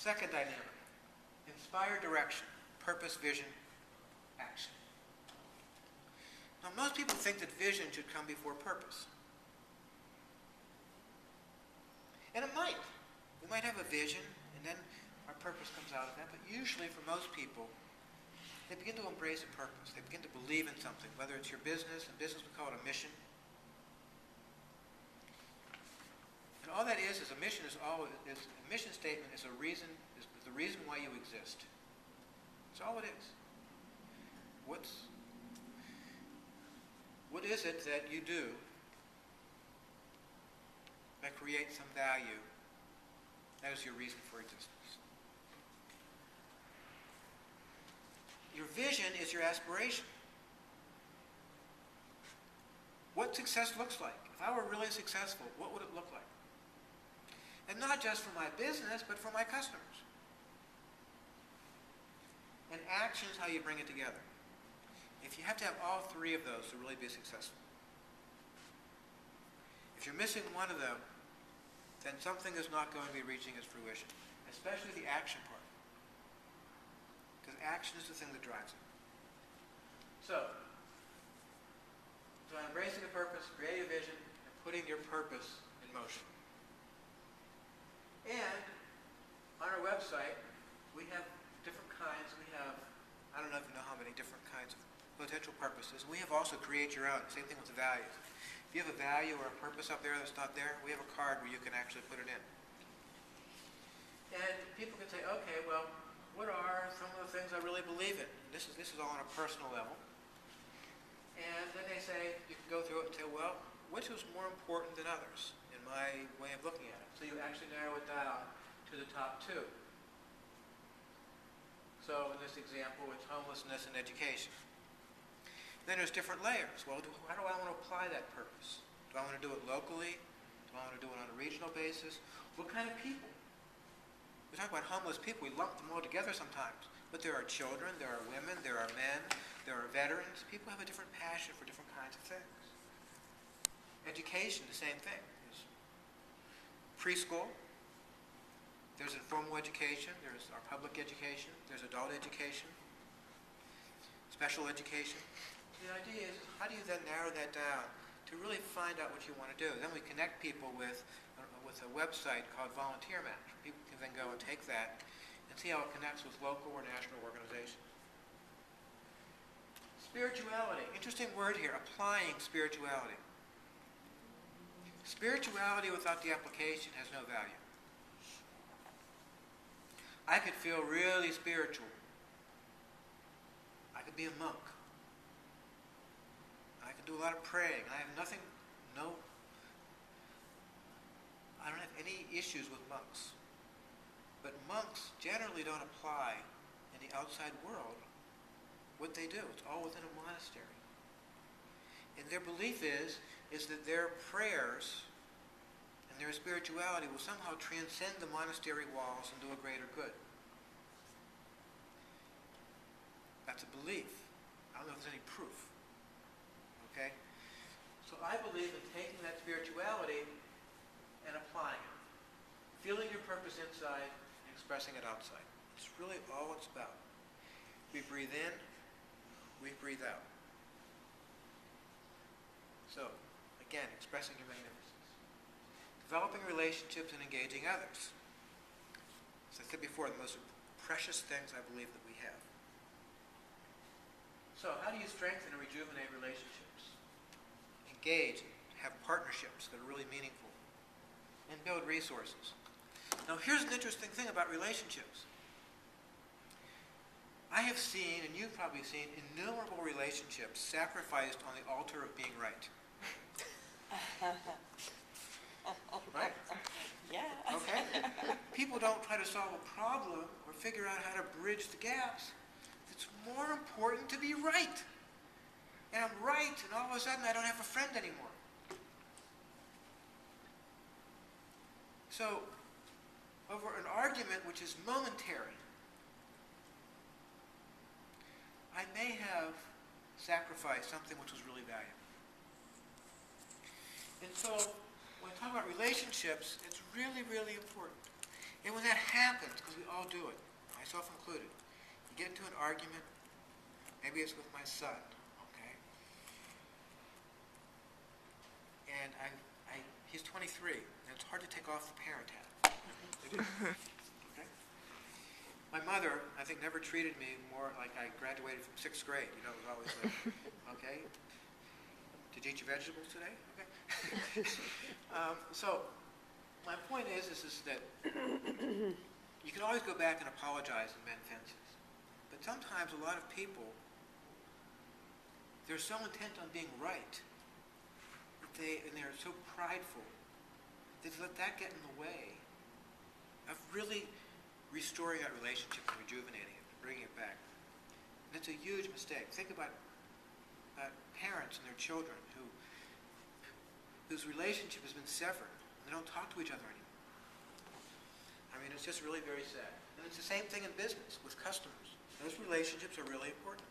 Second dynamic, inspire direction, purpose, vision, action. Now, most people think that vision should come before purpose. And it might. We might have a vision, and then our purpose comes out of that. But usually, for most people, they begin to embrace a purpose. They begin to believe in something, whether it's your business. In business, we call it a mission. And all that is a mission a mission statement is the reason why you exist. That's all it is. What is it that you do that creates some value? That is your reason for existence. Your vision is your aspiration. What success looks like. If I were really successful, what would it look like? And not just for my business, but for my customers. And action is how you bring it together. If you have to have all three of those to really be successful. If you're missing one of them, then something is not going to be reaching its fruition, especially the action part. Because action is the thing that drives it. So embracing a purpose, creating a vision, and putting your purpose in motion. And on our website, we have different kinds. We have, I don't know if you know how many different kinds of potential purposes. We have also create your own. Same thing with the values. If you have a value or a purpose up there that's not there, we have a card where you can actually put it in. And people can say, okay, well, what are some of the things I really believe in? This is all on a personal level. And then they say, you can go through it and say, well, which was more important than others in my way of looking at it? So you actually narrow it down to the top two. So in this example, it's homelessness and education. Then there's different layers. Well, how do I want to apply that purpose? Do I want to do it locally? Do I want to do it on a regional basis? What kind of people? We talk about homeless people. We lump them all together sometimes. But there are children, there are women, there are men, there are veterans. People have a different passion for different kinds of things. Education, the same thing. There's preschool. There's informal education. There's our public education. There's adult education. Special education. The idea is, how do you then narrow that down to really find out what you want to do? Then we connect people with a website called Volunteer Match. People can then go and take that and see how it connects with local or national organizations. Spirituality. Interesting word here, applying spirituality. Spirituality without the application has no value. I could feel really spiritual. I could be a monk. I could do a lot of praying. I don't have any issues with monks. But monks generally don't apply in the outside world what they do. It's all within a monastery. And their belief is that their prayers and their spirituality will somehow transcend the monastery walls and do a greater good. That's a belief. I don't know if there's any proof. Okay? So I believe in taking that spirituality and applying it. Feeling your purpose inside and expressing it outside. It's really all it's about. We breathe in, we breathe out. So, again, expressing your magnificence. Developing relationships and engaging others. As I said before, the most precious things I believe that we have. So, how do you strengthen and rejuvenate relationships? Engage, have partnerships that are really meaningful, and build resources. Now, here's an interesting thing about relationships. I have seen, and you've probably seen, innumerable relationships sacrificed on the altar of being right. Right? Yeah. Okay? People don't try to solve a problem or figure out how to bridge the gaps. It's more important to be right. And I'm right, and all of a sudden I don't have a friend anymore. So, over an argument which is momentary, I may have sacrificed something which was really valuable. And so, when we talk about relationships, it's really, really important. And when that happens, because we all do it, myself included, you get into an argument, maybe it's with my son, okay? And he's 23, and it's hard to take off the parent hat. Okay? My mother, I think, never treated me more like I graduated from 6th grade. You know, it was always like, okay, did you eat your vegetables today? Okay. So my point is that you can always go back and apologize and mend fences. But sometimes a lot of people, they're so intent on being right, and they're so prideful, they let that get in the way of really restoring that relationship and rejuvenating it and bringing it back. And it's a huge mistake. Think about parents and their children whose relationship has been severed. They don't talk to each other anymore. I mean, it's just really very sad. And it's the same thing in business with customers. Those relationships are really important.